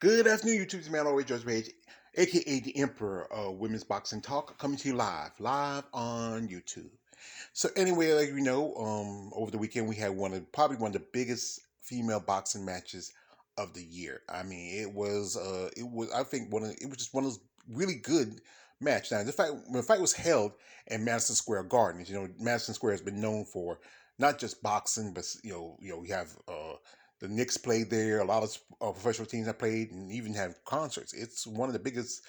Good afternoon, YouTube. It's man always George Page, aka the Emperor of Women's Boxing Talk, coming to you live on YouTube. So anyway, like you know, over the weekend we had probably one of the biggest female boxing matches of the year. I mean, it was I think it was just one of those really good match. Now, when the fight was held in Madison Square Garden, Madison Square has been known for not just boxing, but we have the Knicks played there. A lot of professional teams have played, and even have concerts. It's one of the biggest,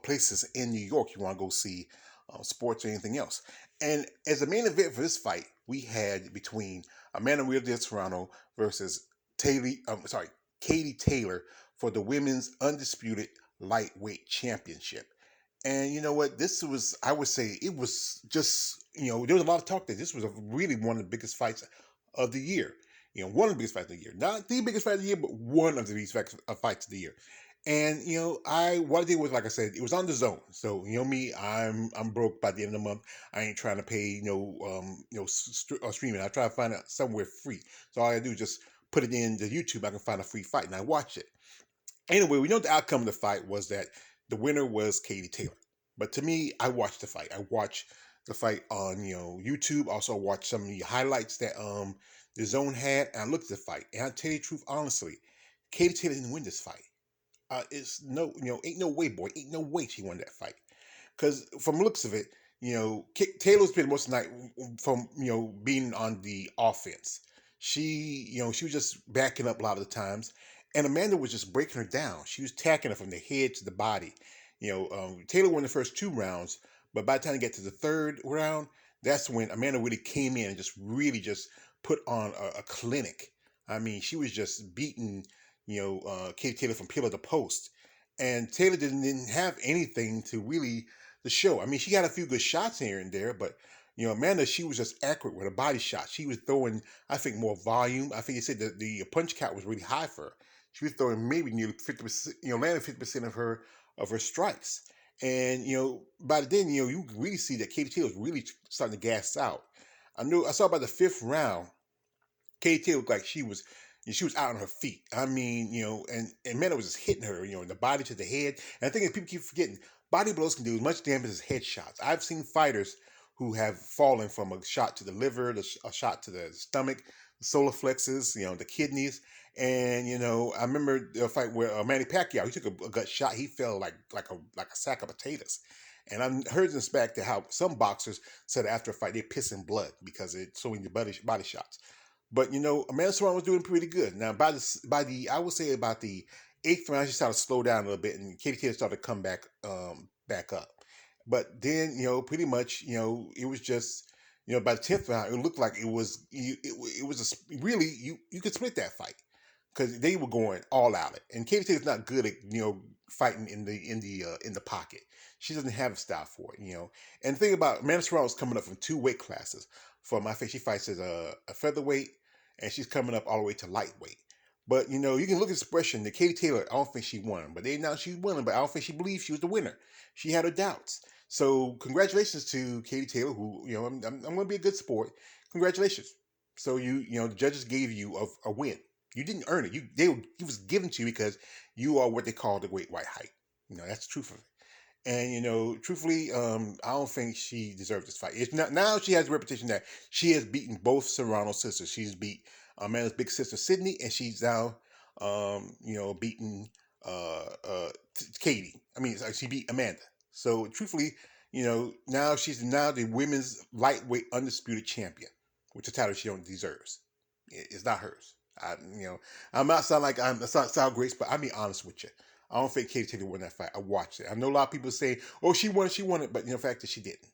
places in New York. You want to go see sports or anything else. And as a main event for this fight, we had between Amanda Rios Serrano versus Katie Taylor for the women's undisputed lightweight championship. And you know what? I would say, it was just, there was a lot of talk that this was really one of the biggest fights of the year. One of the biggest fights of the year. Not the biggest fight of the year, but one of the biggest fights of the year. And what I did was, like I said, it was on the zone. So me, I'm broke by the end of the month. I ain't trying to pay streaming. I try to find it somewhere free. So all I do is just put it in the YouTube. I can find a free fight and I watch it. Anyway, we know the outcome of the fight was that the winner was Katie Taylor. But to me, I watched the fight. I watched the fight on YouTube. Also watched some of the highlights that the Zone had, and I looked at the fight. And I tell you the truth, honestly, Katie Taylor didn't win this fight. It's no, ain't no way, boy, ain't no way she won that fight. Because from the looks of it, Taylor's been most of the night from being on the offense. She was just backing up a lot of the times, and Amanda was just breaking her down. She was attacking her from the head to the body. Taylor won the first two rounds, but by the time you get to the third round, that's when Amanda really came in and just really just put on a clinic. I mean, she was just beating Katie Taylor from pillar to post, and Taylor didn't have anything to really to show. I mean, she had a few good shots here and there, but Amanda, she was just accurate with her body shot. She was throwing, I think, more volume. I think you said that the punch count was really high for her. She was throwing maybe nearly 50%, landing 50% of her strikes. And by then, you can really see that Katie Taylor was really starting to gas out. I saw by the fifth round, Katie Taylor looked like she was out on her feet. I mean, and Amanda was just hitting her, in the body to the head. And I think people keep forgetting, body blows can do as much damage as headshots. I've seen fighters who have fallen from a shot to the liver, a shot to the stomach, the solar plexus, the kidneys. And I remember a fight where Manny Pacquiao, he took a gut shot. He fell like a sack of potatoes. And I heard this back to how some boxers said after a fight they piss in blood because it's so many body shots. But Amanda Serrano was doing pretty good. Now by the I would say about the eighth round, she started to slow down a little bit, and Katie Taylor started to come back up. But then pretty much it was just by the 10th round, it looked like it was really you could split that fight because they were going all out it. And Katie Taylor's not good at fighting in the pocket. She doesn't have a style for it. And the thing about Amanda Serrano is coming up from two weight classes. From I think she fights as a featherweight, and she's coming up all the way to lightweight. But you can look at the expression that Katie Taylor, I don't think she won, but they announced she won, but I don't think she believed she was the winner. She had her doubts. So congratulations to Katie Taylor, who I'm going to be a good sport. Congratulations. So the judges gave you a win. You didn't earn it. It was given to you because you are what they call the great white height. That's the truth of it. And truthfully, I don't think she deserved this fight. It's not, now she has a reputation that she has beaten both Serrano sisters. She's beat Amanda's big sister Sydney, and she's now, beaten Katie. I mean, she beat Amanda. So truthfully, now she's now the women's lightweight undisputed champion, which is a title she don't deserves. It's not hers. I'm not sound great, but I'll be honest with you. I don't think Katie Taylor won that fight. I watched it. I know a lot of people say, "Oh, she won it," but the fact that she didn't.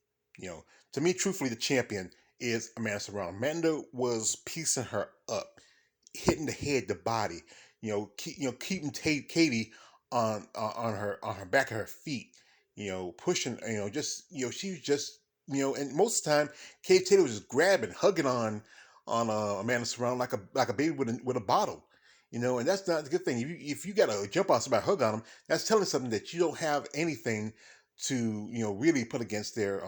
To me, truthfully, the champion is Amanda Serrano. Amanda was piecing her up, hitting the head, the body. Keeping Katie on her back of her feet. Pushing. She was just. And most of the time, Katie Taylor was just grabbing, hugging on Amanda Serrano like a baby with a bottle. And that's not a good thing. If you got to jump on somebody, hug on them, that's telling something that you don't have anything to really put against their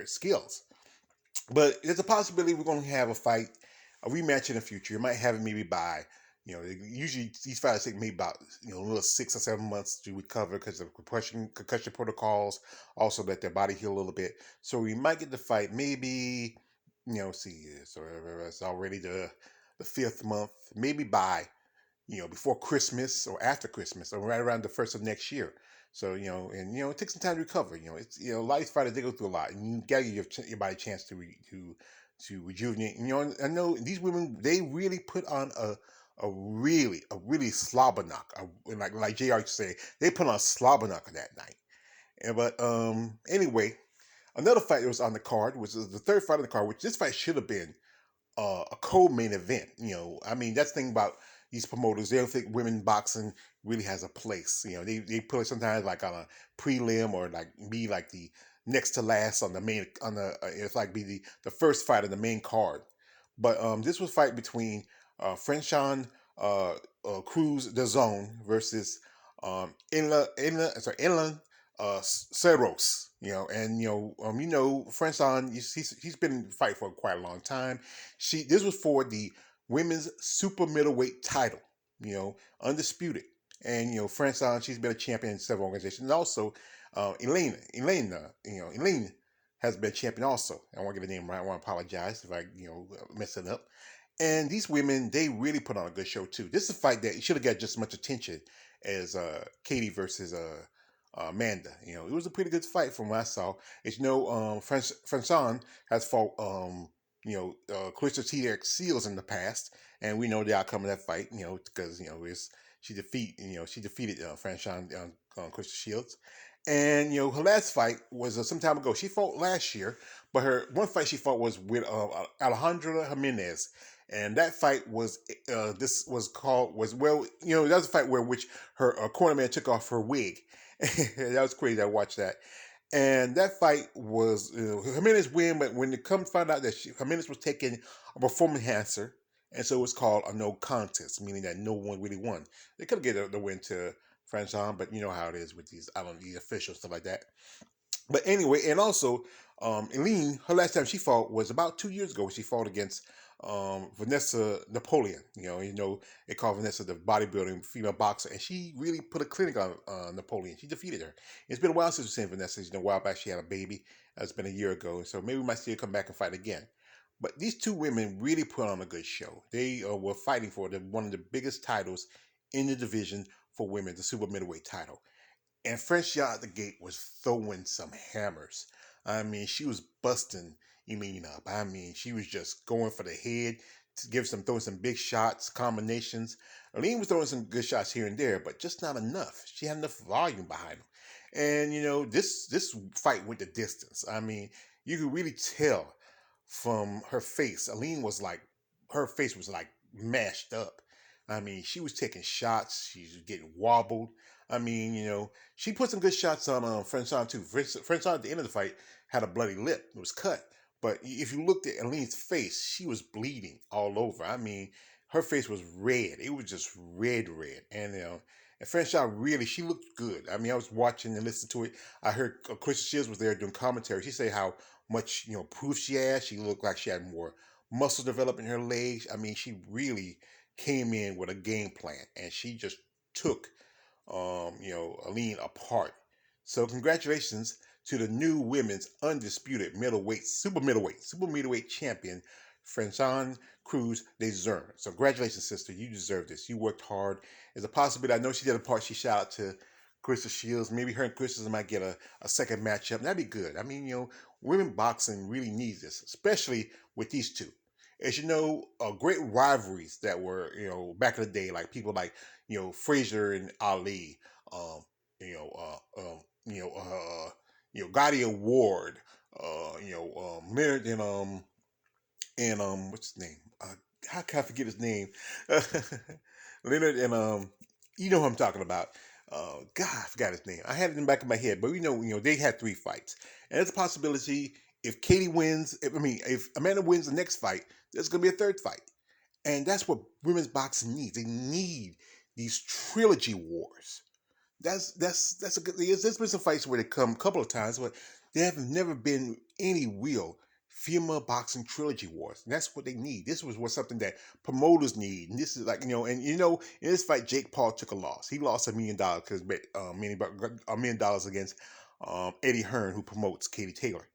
skills. But there's a possibility we're going to have a fight, a rematch in the future. You might have it maybe by Usually these fighters take maybe about a little 6 or 7 months to recover because of concussion protocols. Also, let their body heal a little bit. So we might get the fight maybe, see, so it's already the fifth month, maybe by before Christmas or after Christmas or right around the first of next year. So, it takes some time to recover. It's, a lot of these fighters, they go through a lot, and you gotta give your body a chance to rejuvenate. I know these women, they really put on a really slobber knock. Like JR used to say, they put on a slobber knocker that night. But anyway, another fight that was on the card, which is the third fight on the card, which this fight should have been a co-main event. I mean, that's the thing about these promoters. They don't think women boxing really has a place. They put it sometimes like on a prelim or like be like the next to last on the main on the it's like be the first fight of the main card. But this was a fight between Franchon Cruz de Zone versus Inlan Ceros. Franchon, he's been fighting for quite a long time. This was for the women's super middleweight title, undisputed. And Franchon, she's been a champion in several organizations. And also, Elaine has been champion also. I want to get the name right. I want to apologize if I mess it up. And these women, they really put on a good show too. This is a fight that should have got just as much attention as Katie versus Amanda. It was a pretty good fight from what I saw. As Franson has fought Clarissa T.X. Seals in the past, and we know the outcome of that fight. Because she defeated Franchon Clarissa Shields. And her last fight was some time ago. She fought last year, but her one fight she fought was with Alejandra Jimenez, and that fight was that was a fight where which her cornerman took off her wig. That was crazy. I watched that, and that fight was Jimenez win. But when it comes found out that Jimenez was taking a performance enhancer, and so it was called a no contest, meaning that no one really won. They could have given the win to Franchon, but you know how it is with these these officials, stuff like that. But anyway, and also, Eileen, her last time she fought was about 2 years ago when she fought against Vanessa Napoleon. They call Vanessa the bodybuilding female boxer, and she really put a clinic on Napoleon. She defeated her. It's been a while since we've seen Vanessa. A while back she had a baby. It's been a year ago, so maybe we might see her come back and fight again. But these two women really put on a good show. They were fighting for one of the biggest titles in the division for women, the super middleweight title. And French out the gate was throwing some hammers. I mean, she was busting Eileen up. I mean, she was just going for the head, to throwing some big shots, combinations. Eileen was throwing some good shots here and there, but just not enough. She had enough volume behind them. And this fight went the distance. I mean, you could really tell from her face. Her face was like mashed up. I mean, she was taking shots. She was getting wobbled. I mean, she put some good shots on Franchon too. Franchon at the end of the fight had a bloody lip. It was cut. But if you looked at Eileen's face, she was bleeding all over. I mean, her face was red. It was just red. And Franchon really, she looked good. I mean, I was watching and listening to it. I heard Clarissa Shields was there doing commentary. She said how much, proof she had. She looked like she had more muscle developing in her legs. I mean, she really came in with a game plan, and she just took Eileen apart. So congratulations to the new women's undisputed super middleweight champion, Franchon Cruz de Zern. So congratulations, sister. You deserve this. You worked hard. There's a possibility. I know she did a part. She shout out to Clarissa Shields. Maybe her and Clarissa might get a second matchup. That'd be good. I mean, women boxing really needs this, especially with these two. As you know, great rivalries that were, back in the day, like people like, Frazier and Ali, um, you know, Gotti Ward, Leonard and what's his name? How can I forget his name? Leonard and you know who I'm talking about. God, I forgot his name. I had it in the back of my head, but they had 3 fights, and there's a possibility if Katie wins. If Amanda wins the next fight, there's gonna be a third fight, and that's what women's boxing needs. They need these trilogy wars. That's a good. There's been some fights where they come a couple of times, but there have never been any real female boxing trilogy wars. And that's what they need. This was something that promoters need. And this is like, in this fight, Jake Paul took a loss. He lost $1 million because $1 million against Eddie Hearn, who promotes Katie Taylor.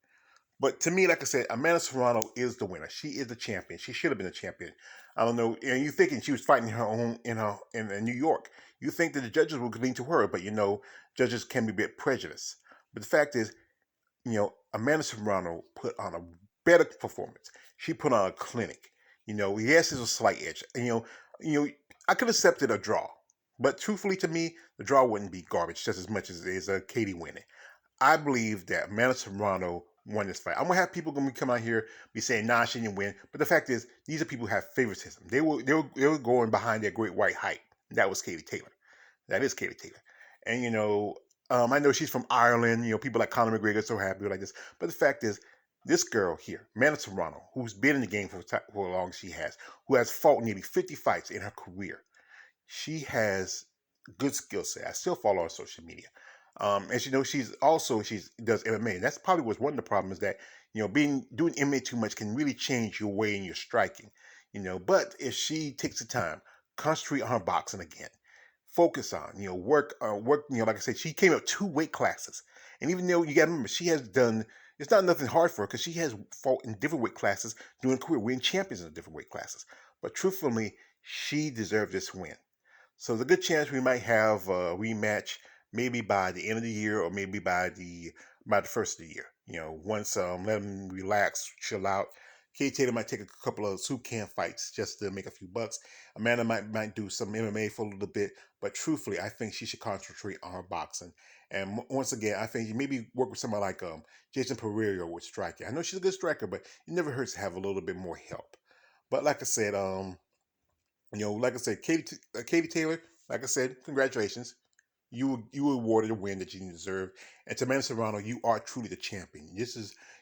But to me, like I said, Amanda Serrano is the winner. She is the champion. She should have been a champion. I don't know. And you thinking she was fighting her own in New York. You think that the judges would lean to her, but judges can be a bit prejudiced. But the fact is, Amanda Serrano put on a better performance. She put on a clinic. Yes, there's a slight edge. I could have accepted a draw, but truthfully, to me, the draw wouldn't be garbage just as much as it is a Katie winning. I believe that Amanda Serrano won this fight. I'm gonna have people gonna come out here be saying, "Nah, she didn't win." But the fact is, these are people who have favoritism. They were going behind their great white hype. That was Katie Taylor. That is Katie Taylor. And I know she's from Ireland. People like Conor McGregor are so happy like this. But the fact is, this girl here, Amanda Serrano, who's been in the game for as long as she has, who has fought nearly 50 fights in her career, she has good skill set. I still follow her on social media. And she does MMA, and that's probably what's one of the problems that doing MMA too much can really change your way in your striking. But if she takes the time, concentrate on her boxing again, focus on work. Like I said, she came up 2 weight classes, and even though you got to remember she has done. It's not nothing hard for her because she has fought in different weight classes during her career, winning champions in different weight classes. But truthfully, she deserved this win. So there's a good chance we might have a rematch maybe by the end of the year or maybe by the first of the year. Once let them relax, chill out. Katie Taylor might take a couple of soup can fights just to make a few bucks. Amanda might do some MMA for a little bit, but truthfully, I think she should concentrate on her boxing. And once again, I think you maybe work with somebody like Jason Pereira with striking. I know she's a good striker, but it never hurts to have a little bit more help. But like I said, Katie Taylor, like I said, congratulations. You were awarded a win that you deserve. And to Amanda Serrano, you are truly the champion.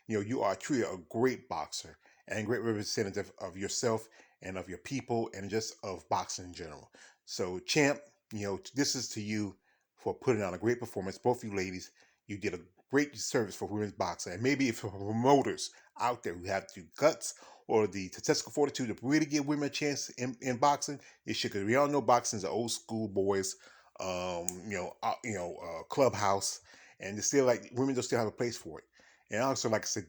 You are truly a great boxer and a great representative of yourself and of your people and just of boxing in general. So, champ, this is to you for putting on a great performance. Both of you ladies, you did a great service for women's boxing. And maybe if promoters out there who have the guts or the statistical fortitude to really give women a chance in boxing, it should. Because we all know boxing is an old school boys clubhouse, and it's still like women don't still have a place for it. And also, like I said,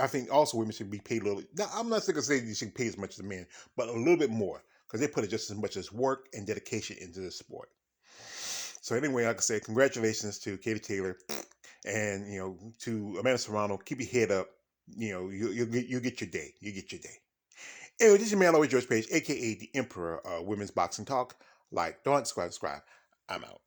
I think also women should be paid a little. Now, I'm not going to say they should pay as much as men, but a little bit more because they put it just as much as work and dedication into the sport. So anyway, like I said, congratulations to Katie Taylor, and to Amanda Serrano. Keep your head up. You get your day. You get your day. Anyway, this is your man, always George Page, aka the Emperor of Women's Boxing Talk. Like, don't subscribe. I'm out.